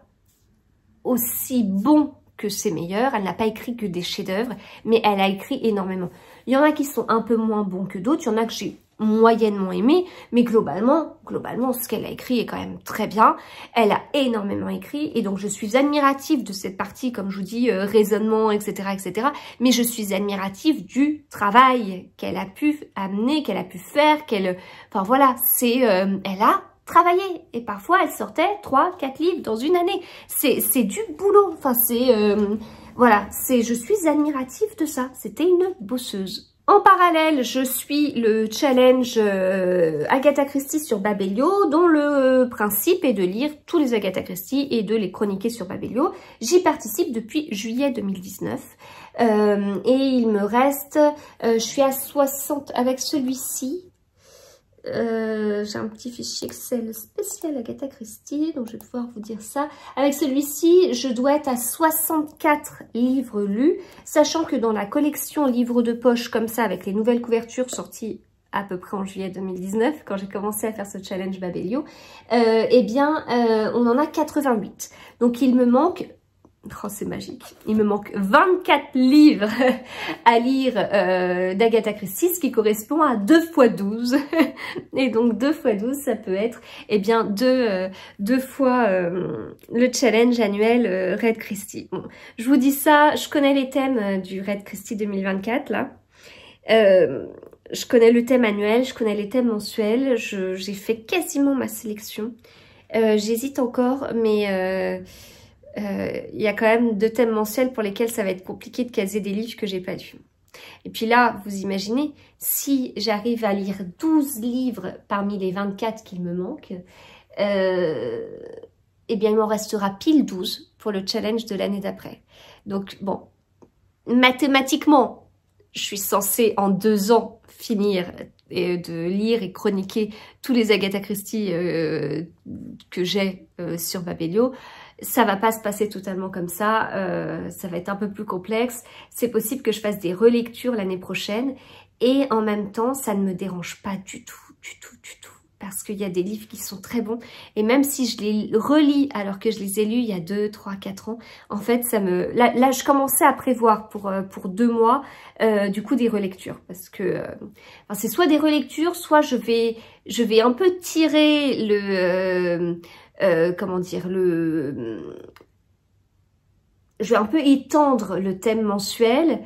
A: aussi bon que ses meilleurs. Elle n'a pas écrit que des chefs-d'œuvre, mais elle a écrit énormément. Il y en a qui sont un peu moins bons que d'autres. Il y en a que j'ai moyennement aimé, mais globalement, ce qu'elle a écrit est quand même très bien. Elle a énormément écrit et donc je suis admirative de cette partie, comme je vous dis, raisonnement, etc., etc. Mais je suis admirative du travail qu'elle a pu amener, qu'elle a pu faire, enfin voilà, c'est, elle a travaillé et parfois elle sortait 3-4 livres dans une année. C'est du boulot. Enfin voilà, je suis admirative de ça. C'était une bosseuse. En parallèle, je suis le challenge Agatha Christie sur Babelio, dont le principe est de lire tous les Agatha Christie et de les chroniquer sur Babelio. J'y participe depuis juillet 2019 et il me reste, je suis à 60 avec celui-ci. J'ai un petit fichier Excel spécial Agatha Christie, donc je vais pouvoir vous dire ça. Avec celui-ci, je dois être à 64 livres lus, sachant que dans la collection livres de poche comme ça, avec les nouvelles couvertures sorties à peu près en juillet 2019, quand j'ai commencé à faire ce challenge Babelio, eh bien, on en a 88. Donc il me manque... Oh, c'est magique. Il me manque 24 livres à lire d'Agatha Christie, ce qui correspond à 2 x 12. Et donc 2 x 12, ça peut être eh bien deux fois le challenge annuel Read Christie. Bon, je vous dis ça, je connais les thèmes du Read Christie 2024 là. Je connais le thème annuel, je connais les thèmes mensuels, j'ai fait quasiment ma sélection. J'hésite encore, mais y a quand même 2 thèmes mensuels pour lesquels ça va être compliqué de caser des livres que j'ai pas lus. Et puis là, vous imaginez, si j'arrive à lire 12 livres parmi les 24 qu'il me manque, eh bien il m'en restera pile 12 pour le challenge de l'année d'après. Donc bon, mathématiquement, je suis censée en 2 ans finir de lire et chroniquer tous les Agatha Christie que j'ai sur Babelio. Ça va pas se passer totalement comme ça, ça va être un peu plus complexe. C'est possible que je fasse des relectures l'année prochaine et en même temps, ça ne me dérange pas du tout, parce qu'il y a des livres qui sont très bons et même si je les relis alors que je les ai lus il y a 2, 3, 4 ans, en fait ça me... Là je commençais à prévoir pour 2 mois du coup des relectures parce que enfin, c'est soit des relectures, soit je vais un peu tirer le... comment dire, je vais un peu étendre le thème mensuel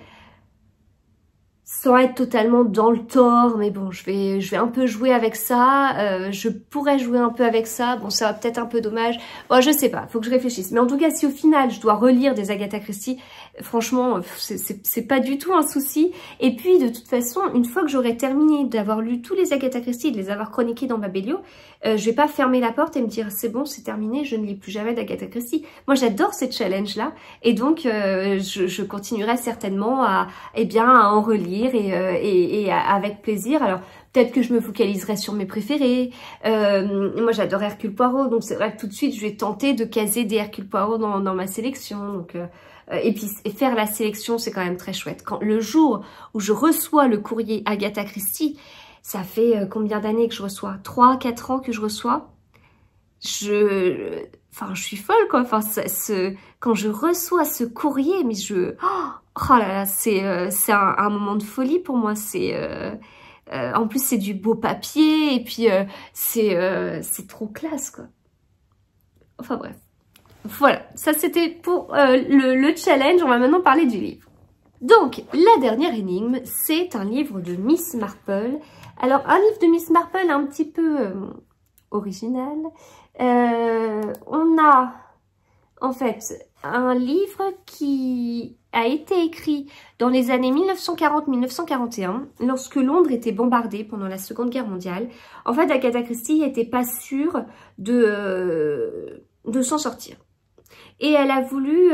A: sans être totalement dans le tort, mais bon, je vais un peu jouer avec ça, je pourrais jouer un peu avec ça, bon, ça va peut-être un peu dommage, bon, je sais pas, faut que je réfléchisse, mais en tout cas, si au final, je dois relire des Agatha Christie, franchement, c'est pas du tout un souci, et puis, de toute façon, une fois que j'aurai terminé d'avoir lu tous les Agatha Christie, de les avoir chroniqués dans Babelio, je vais pas fermer la porte et me dire, c'est bon, c'est terminé, je ne lis plus jamais d'Agatha Christie. Moi, j'adore ces challenges-là, et donc, je continuerai certainement à en relire, et avec plaisir. Alors peut-être que je me focaliserai sur mes préférés. Moi j'adore Hercule Poirot, donc c'est vrai que tout de suite je vais tenter de caser des Hercule Poirot dans ma sélection. Donc, et puis faire la sélection c'est quand même très chouette. Le jour où je reçois le courrier Agatha Christie, ça fait combien d'années que je reçois? 3, 4 ans que je reçois. Enfin, je suis folle quoi. Enfin, quand je reçois ce courrier, mais oh là là, c'est un moment de folie pour moi. En plus c'est du beau papier et puis c'est trop classe quoi. Enfin bref, voilà. Ça c'était pour le challenge. On va maintenant parler du livre. Donc la dernière énigme, c'est un livre de Miss Marple. Alors un livre de Miss Marple un petit peu original. On a en fait un livre qui a été écrit dans les années 1940-1941, lorsque Londres était bombardée pendant la Seconde Guerre mondiale. En fait, Agatha Christie n'était pas sûre de s'en sortir. Et elle a voulu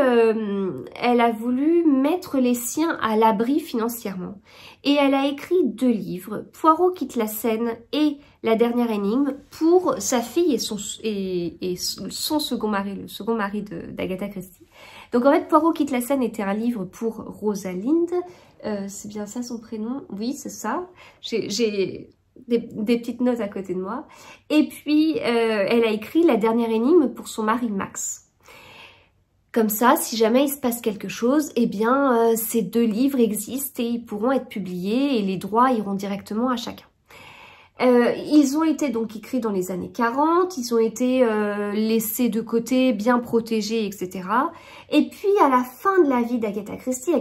A: mettre les siens à l'abri financièrement. Et elle a écrit 2 livres, Poirot quitte la scène et La dernière énigme, pour sa fille et son second mari, le second mari d'Agatha Christie. Donc en fait, Poirot quitte la scène était un livre pour Rosalind. C'est bien ça son prénom? Oui, c'est ça. J'ai des petites notes à côté de moi. Et puis, elle a écrit La dernière énigme pour son mari Max. Comme ça, si jamais il se passe quelque chose, eh bien, ces 2 livres existent et ils pourront être publiés et les droits iront directement à chacun. Ils ont été donc écrits dans les années 40, ils ont été laissés de côté, bien protégés, etc. Et puis à la fin de la vie d'Agatha Christie a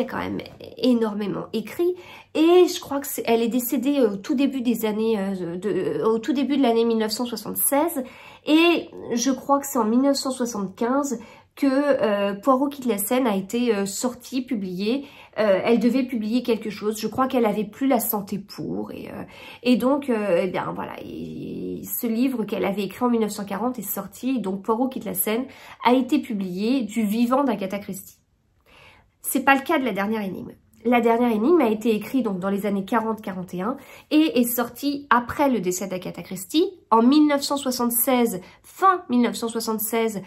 A: quand même énormément écrit et je crois que elle est décédée au tout début des années, au tout début de l'année 1976 et je crois que c'est en 1975 que Poirot quitte la scène a été sorti, publié. Elle devait publier quelque chose. Je crois qu'elle avait plus la santé pour. Et donc, eh bien voilà, ce livre qu'elle avait écrit en 1940 est sorti. Donc Poirot quitte la scène a été publié du vivant d'Agatha Christie. C'est pas le cas de La dernière énigme. La dernière énigme a été écrite donc dans les années 40-41 et est sortie après le décès d'Agatha Christie en 1976, fin 1976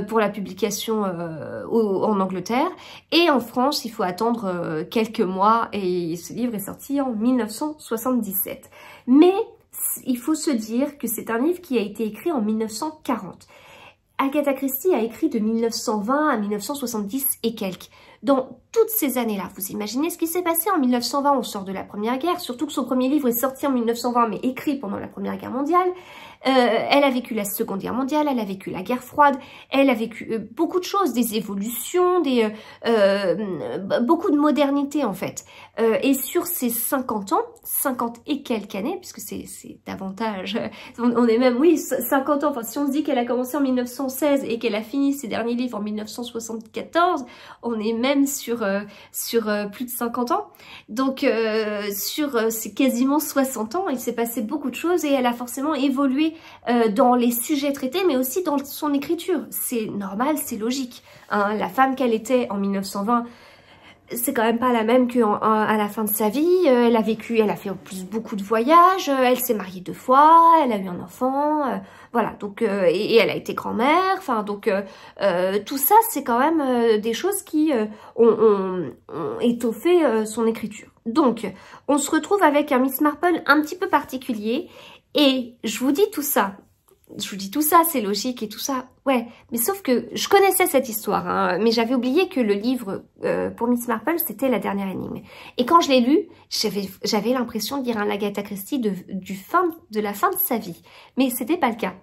A: pour la publication en Angleterre et en France il faut attendre quelques mois et ce livre est sorti en 1977. Mais il faut se dire que c'est un livre qui a été écrit en 1940. Agatha Christie a écrit de 1920 à 1970 et quelques. dans toutes ces années-là, vous imaginez ce qui s'est passé en 1920, on sort de la Première Guerre, surtout que son premier livre est sorti en 1920, mais écrit pendant la Première Guerre mondiale. Elle a vécu la Seconde Guerre mondiale, elle a vécu la guerre froide, elle a vécu beaucoup de choses, des évolutions, beaucoup de modernité en fait. Et sur ces 50 ans, 50 et quelques années, puisque c'est davantage, on est même, oui, 50 ans, enfin si on se dit qu'elle a commencé en 1916 et qu'elle a fini ses derniers livres en 1974, on est même sur plus de 50 ans. Donc sur ces quasiment 60 ans, il s'est passé beaucoup de choses et elle a forcément évolué dans les sujets traités, mais aussi dans son écriture. C'est normal, c'est logique. Hein. La femme qu'elle était en 1920, c'est quand même pas la même qu'à la fin de sa vie. Elle a vécu, elle a fait en plus beaucoup de voyages, elle s'est mariée 2 fois, elle a eu un enfant, voilà. Donc et elle a été grand-mère. Enfin donc tout ça, c'est quand même des choses qui ont étoffé son écriture. Donc on se retrouve avec un Miss Marple un petit peu particulier. Et je vous dis tout ça, c'est logique et tout ça, ouais, mais sauf que je connaissais cette histoire, hein, mais j'avais oublié que le livre pour Miss Marple, c'était La Dernière Énigme. Et quand je l'ai lu, j'avais l'impression de lire un Agatha Christie de la fin de sa vie, mais c'était pas le cas.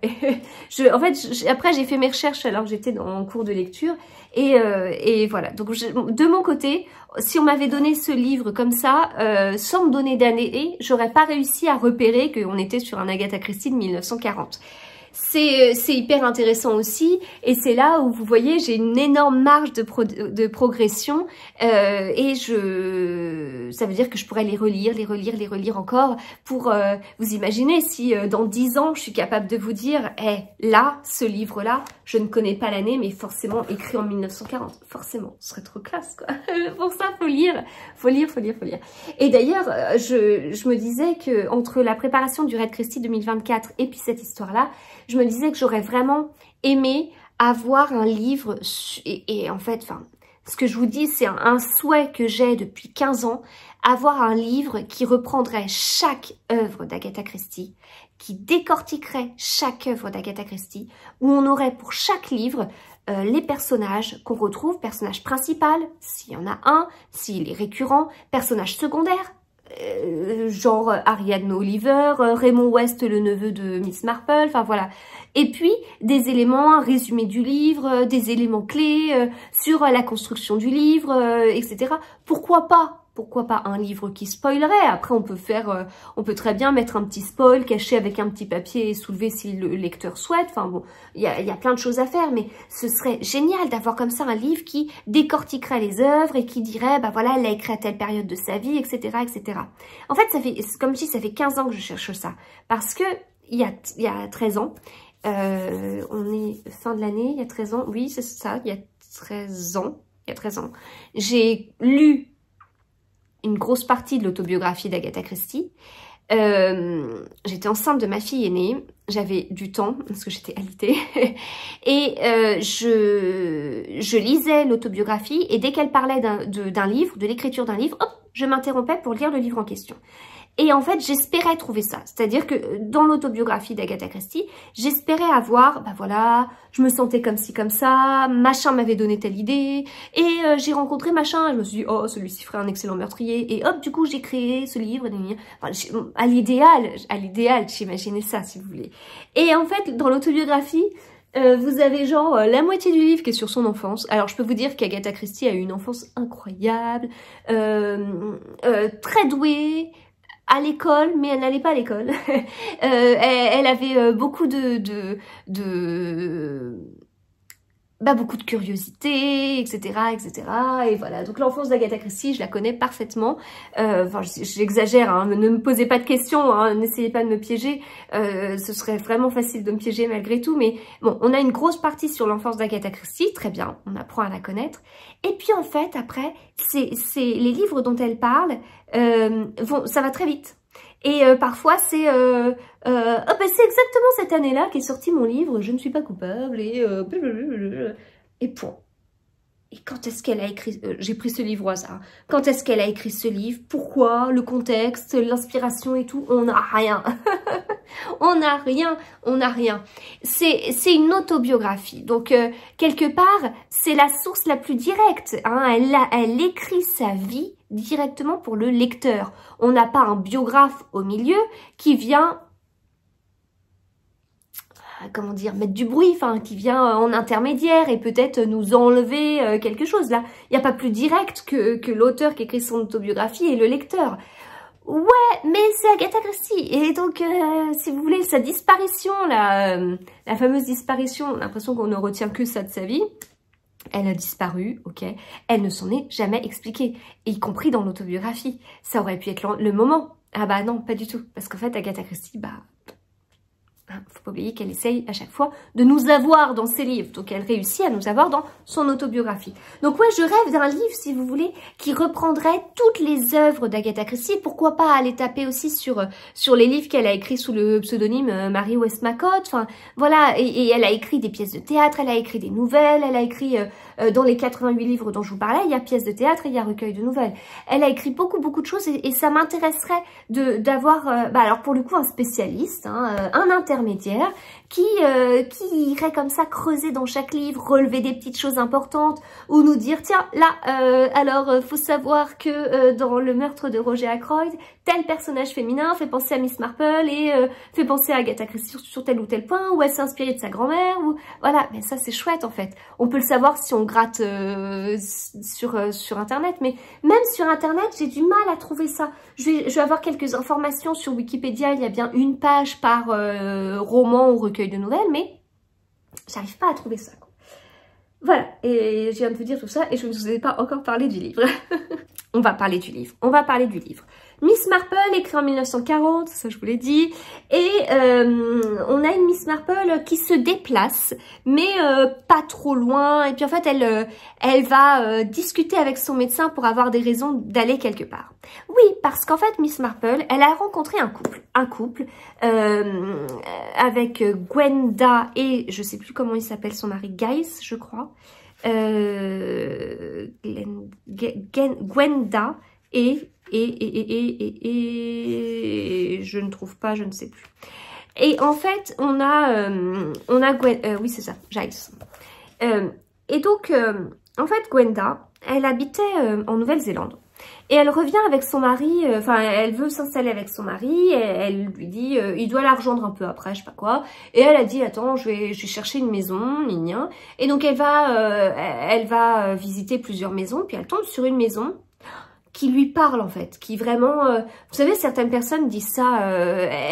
A: En fait, après j'ai fait mes recherches alors que j'étais en cours de lecture, et voilà, donc de mon côté, si on m'avait donné ce livre comme ça, sans me donner d'année, j'aurais pas réussi à repérer qu'on était sur un Agatha Christie de 1940. C'est hyper intéressant aussi, et c'est là où vous voyez j'ai une énorme marge de progression, et ça veut dire que je pourrais les relire encore pour vous imaginez si dans 10 ans je suis capable de vous dire là, ce livre-là, je ne connais pas l'année, mais forcément écrit en 1940, forcément, ce serait trop classe quoi. Pour ça, faut lire. Et d'ailleurs, je me disais que entre la préparation du Raid Christie 2024 et puis cette histoire-là, je me disais que j'aurais vraiment aimé avoir un livre, et en fait, enfin, ce que je vous dis, c'est un souhait que j'ai depuis 15 ans, avoir un livre qui reprendrait chaque œuvre d'Agatha Christie, qui décortiquerait chaque œuvre d'Agatha Christie, où on aurait pour chaque livre les personnages qu'on retrouve, personnage principal, s'il y en a un, s'il est récurrent, personnage secondaire, genre Ariadne Oliver, Raymond West, le neveu de Miss Marple, enfin voilà. Et puis des éléments, un résumé du livre, des éléments clés sur la construction du livre, etc. Pourquoi pas un livre qui spoilerait? Après, on peut très bien mettre un petit spoil caché avec un petit papier et soulever si le lecteur souhaite. Enfin bon, il y a plein de choses à faire, mais ce serait génial d'avoir comme ça un livre qui décortiquerait les œuvres et qui dirait, bah voilà, elle a écrit à telle période de sa vie, etc., etc. En fait, comme je dis, ça fait 15 ans que je cherche ça. Parce que, il y a 13 ans, on est fin de l'année, il y a 13 ans, oui, c'est ça, il y a 13 ans, j'ai lu une grosse partie de l'autobiographie d'Agatha Christie. J'étais enceinte de ma fille aînée, j'avais du temps parce que j'étais alitée et je lisais l'autobiographie et dès qu'elle parlait d'un livre, de l'écriture d'un livre, hop, je m'interrompais pour lire le livre en question. Et en fait, j'espérais trouver ça. C'est-à-dire que dans l'autobiographie d'Agatha Christie, j'espérais avoir, bah voilà, je me sentais comme ci, comme ça, machin m'avait donné telle idée, et j'ai rencontré machin, et je me suis dit, oh, celui-ci ferait un excellent meurtrier, et hop, du coup, j'ai créé ce livre, enfin, à l'idéal, j'imaginais ça, si vous voulez. Et en fait, dans l'autobiographie, vous avez genre la moitié du livre qui est sur son enfance. Alors je peux vous dire qu'Agatha Christie a eu une enfance incroyable, très douée, à l'école, mais elle n'allait pas à l'école. Elle avait beaucoup beaucoup de curiosité, etc., etc. Et voilà, donc l'enfance d'Agatha Christie, je la connais parfaitement. Enfin, j'exagère, hein, ne me posez pas de questions, hein, n'essayez pas de me piéger. Ce serait vraiment facile de me piéger malgré tout. Mais bon, on a une grosse partie sur l'enfance d'Agatha Christie, très bien, on apprend à la connaître. Et puis en fait, après, c'est les livres dont elle parle, ça va très vite. Et parfois c'est c'est exactement cette année-là qu'est sorti mon livre, je ne suis pas coupable, et point. Et quand est-ce qu'elle a écrit... j'ai pris ce livre au hasard. Quand est-ce qu'elle a écrit ce livre? Pourquoi? Le contexte, l'inspiration et tout? On n'a rien. On n'a rien. On n'a rien. C'est une autobiographie. Donc, quelque part, c'est la source la plus directe. Hein. Elle écrit sa vie directement pour le lecteur. On n'a pas un biographe au milieu qui vient... comment dire, mettre du bruit, enfin, qui vient en intermédiaire et peut-être nous enlever quelque chose. Là, il n'y a pas plus direct que l'auteur qui écrit son autobiographie et le lecteur. Ouais, mais c'est Agatha Christie. Et donc, si vous voulez, sa disparition, la fameuse disparition, on a l'impression qu'on ne retient que ça de sa vie. Elle a disparu, ok. Elle ne s'en est jamais expliquée, y compris dans l'autobiographie. Ça aurait pu être le moment. Ah bah non, pas du tout. Parce qu'en fait, Agatha Christie, bah... faut pas oublier qu'elle essaye à chaque fois de nous avoir dans ses livres. Donc, elle réussit à nous avoir dans son autobiographie. Donc, ouais, je rêve d'un livre, si vous voulez, qui reprendrait toutes les œuvres d'Agatha Christie. Pourquoi pas aller taper aussi sur les livres qu'elle a écrits sous le pseudonyme Mary Westmacott. Enfin, voilà. Et elle a écrit des pièces de théâtre, elle a écrit des nouvelles, elle a écrit... dans les 88 livres dont je vous parlais, il y a pièces de théâtre et il y a recueil de nouvelles. Elle a écrit beaucoup de choses et ça m'intéresserait d'avoir, alors pour le coup, un spécialiste, hein, un intermédiaire qui irait comme ça creuser dans chaque livre, relever des petites choses importantes ou nous dire, tiens, là, faut savoir que dans le meurtre de Roger Ackroyd, tel personnage féminin fait penser à Miss Marple et fait penser à Agatha Christie sur tel ou tel point, ou elle s'est inspirée de sa grand-mère, ou voilà, mais ça c'est chouette en fait. On peut le savoir si on gratte sur internet, mais même sur internet j'ai du mal à trouver ça. Je vais avoir quelques informations sur Wikipédia, il y a bien une page par roman ou recueil de nouvelles, mais j'arrive pas à trouver ça. Voilà, et je viens de vous dire tout ça et je ne vous ai pas encore parlé du livre. On va parler du livre, Miss Marple, écrit en 1940, ça je vous l'ai dit, et on a une Miss Marple qui se déplace, mais pas trop loin, et puis en fait elle va discuter avec son médecin pour avoir des raisons d'aller quelque part. Oui, parce qu'en fait Miss Marple, elle a rencontré un couple avec Gwenda et je sais plus comment il s'appelle son mari, Guys, je crois. Gwenda et je ne trouve pas, je ne sais plus. Et en fait, on a oui c'est ça, Giles. Et donc, en fait, Gwenda, elle habitait en Nouvelle-Zélande. Et elle revient avec son mari, enfin elle veut s'installer avec son mari, et elle lui dit, il doit la rejoindre un peu après, je sais pas quoi. Et elle a dit, attends, je vais chercher une maison, gna. Et donc elle va visiter plusieurs maisons, puis elle tombe sur une maison qui lui parle en fait, qui vraiment... vous savez, certaines personnes disent ça,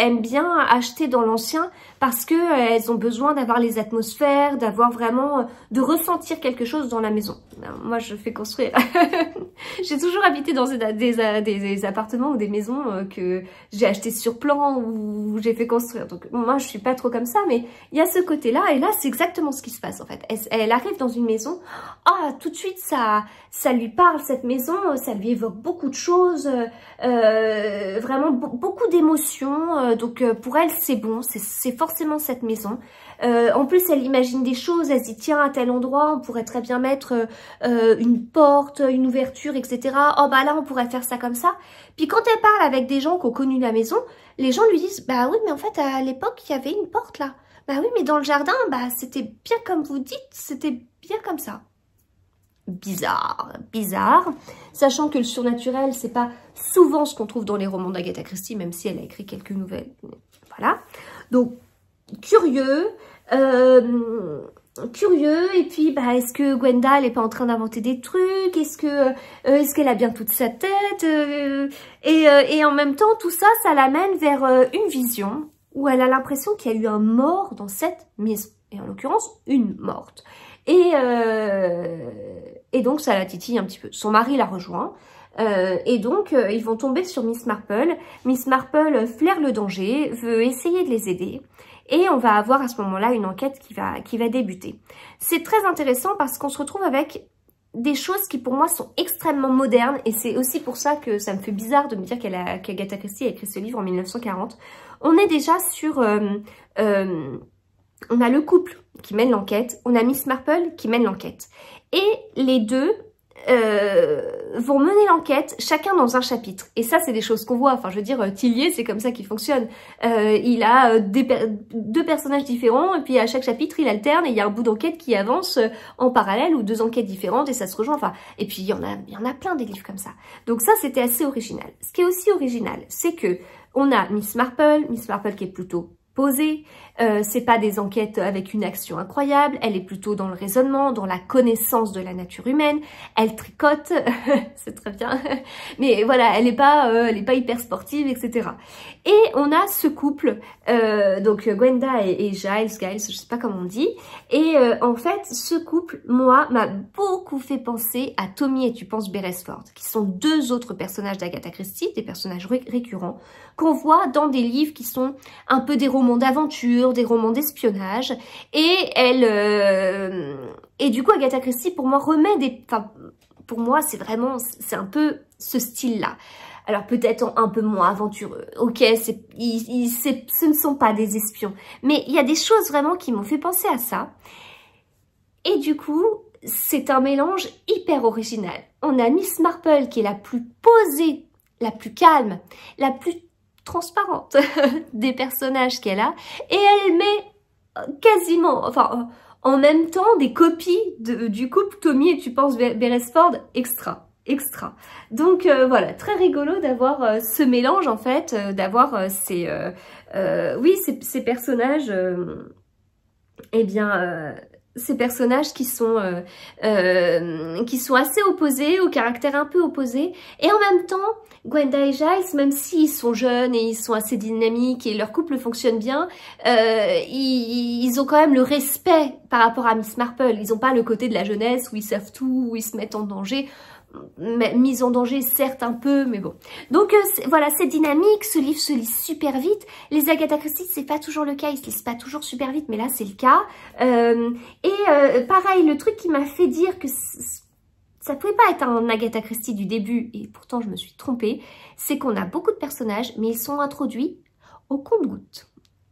A: aiment bien acheter dans l'ancien parce que elles ont besoin d'avoir les atmosphères, d'avoir vraiment... de ressentir quelque chose dans la maison. Alors, moi, je fais construire... J'ai toujours habité dans des appartements ou des maisons que j'ai acheté sur plan ou j'ai fait construire. Donc moi, je suis pas trop comme ça, mais il y a ce côté-là. Et là, c'est exactement ce qui se passe en fait. Elle arrive dans une maison, tout de suite, ça lui parle, cette maison, ça lui évoque beaucoup de choses, vraiment beaucoup d'émotions. Donc pour elle, c'est bon, c'est forcément cette maison. En plus, elle imagine des choses, elle se dit tiens, à tel endroit, on pourrait très bien mettre une porte, une ouverture, etc. Oh bah là, on pourrait faire ça comme ça. Puis quand elle parle avec des gens qui ont connu la maison, les gens lui disent bah oui, mais en fait, à l'époque, il y avait une porte là. Bah oui, mais dans le jardin, bah c'était bien comme vous dites, c'était bien comme ça. Bizarre, sachant que le surnaturel, c'est pas souvent ce qu'on trouve dans les romans d'Agatha Christie, même si elle a écrit quelques nouvelles. Voilà. Donc, curieux, et puis bah est-ce que Gwenda elle est pas en train d'inventer des trucs, est-ce qu'elle a bien toute sa tête, et en même temps tout ça l'amène vers une vision où elle a l'impression qu'il y a eu un mort dans cette maison, et en l'occurrence une morte, et donc ça la titille un petit peu. Son mari la rejoint. Et donc ils vont tomber sur Miss Marple. Miss Marple flaire le danger, veut essayer de les aider. Et on va avoir à ce moment-là une enquête qui va débuter. C'est très intéressant parce qu'on se retrouve avec des choses qui pour moi sont extrêmement modernes. Et c'est aussi pour ça que ça me fait bizarre de me dire qu'Agatha Christie a écrit ce livre en 1940. On est déjà sur on a le couple qui mène l'enquête, on a Miss Marple qui mène l'enquête. Et les deux vont mener l'enquête, chacun dans un chapitre. Et ça, c'est des choses qu'on voit. Enfin, je veux dire, Tillier, c'est comme ça qu'il fonctionne. Il a deux personnages différents, et puis à chaque chapitre, il alterne, et il y a un bout d'enquête qui avance en parallèle, ou deux enquêtes différentes, et ça se rejoint. Enfin, et puis il y en a plein des livres comme ça. Donc ça, c'était assez original. Ce qui est aussi original, c'est que on a Miss Marple qui est plutôt posée, c'est pas des enquêtes avec une action incroyable, elle est plutôt dans le raisonnement, dans la connaissance de la nature humaine, elle tricote, c'est très bien, mais voilà, elle est pas hyper sportive, etc. Et on a ce couple, donc Gwenda et Giles, je sais pas comment on dit, et en fait, ce couple, moi, m'a beaucoup fait penser à Tommy et tu penses Beresford, qui sont deux autres personnages d'Agatha Christie, des personnages récurrents, qu'on voit dans des livres qui sont un peu des romans d'aventure, des romans d'espionnage, et du coup Agatha Christie pour moi remet pour moi c'est un peu ce style-là. Alors peut-être un peu moins aventureux, ok, ce ne sont pas des espions, mais il y a des choses vraiment qui m'ont fait penser à ça, et du coup c'est un mélange hyper original. On a Miss Marple qui est la plus posée, la plus calme, la plus transparente des personnages qu'elle a, et elle met quasiment, enfin en même temps des copies du couple Tommy et tu penses Beresford extra. Donc voilà, très rigolo d'avoir ce mélange en fait, d'avoir ces personnages, ces personnages qui sont assez opposés, au caractère un peu opposé, et en même temps, Gwenda et Giles, même s'ils sont jeunes et ils sont assez dynamiques et leur couple fonctionne bien, ils ont quand même le respect par rapport à Miss Marple. Ils n'ont pas le côté de la jeunesse où ils savent tout, où ils se mettent en danger. Mise en danger certes un peu, mais bon. Donc voilà, c'est dynamique, ce livre se lit super vite. Les Agatha Christie, c'est pas toujours le cas, ils se lisent pas toujours super vite, mais là c'est le cas. Pareil, le truc qui m'a fait dire que ça pouvait pas être un Agatha Christie du début, et pourtant je me suis trompée, c'est qu'on a beaucoup de personnages, mais ils sont introduits au compte-gouttes.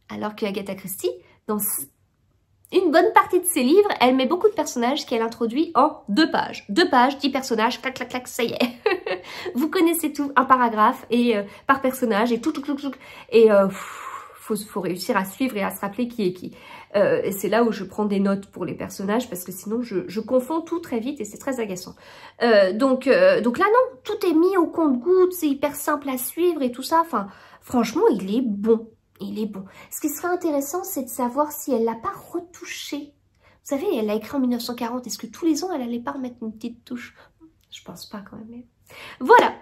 A: Alors que Agatha Christie, dans une bonne partie de ses livres, elle met beaucoup de personnages qu'elle introduit en 2 pages. 2 pages, 10 personnages, clac, clac, clac, ça y est. Vous connaissez tout, un paragraphe et par personnage et tout. Et faut réussir à suivre et à se rappeler qui est qui. Et c'est là où je prends des notes pour les personnages parce que sinon je confonds tout très vite et c'est très agaçant. Donc là non, tout est mis au compte-gouttes, c'est hyper simple à suivre et tout ça. Enfin, franchement, il est bon. Il est bon. Ce qui serait intéressant, c'est de savoir si elle l'a pas retouché. Vous savez, elle l'a écrit en 1940. Est-ce que tous les ans, elle allait pas remettre une petite touche? Je pense pas quand même. Voilà.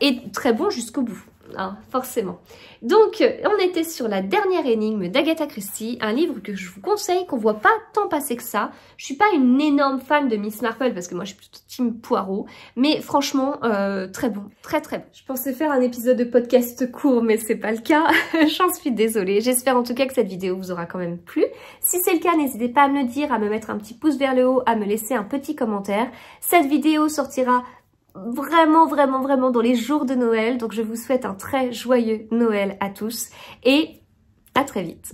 A: Et très bon jusqu'au bout, hein, forcément. Donc, on était sur la dernière énigme d'Agatha Christie, un livre que je vous conseille, qu'on voit pas tant passer que ça. Je suis pas une énorme fan de Miss Marple, parce que moi, je suis plutôt team Poirot. Mais franchement, très bon. Très bon. Je pensais faire un épisode de podcast court, mais c'est pas le cas. J'en suis désolée. J'espère en tout cas que cette vidéo vous aura quand même plu. Si c'est le cas, n'hésitez pas à me le dire, à me mettre un petit pouce vers le haut, à me laisser un petit commentaire. Cette vidéo sortira vraiment dans les jours de Noël. Donc je vous souhaite un très joyeux Noël à tous et à très vite.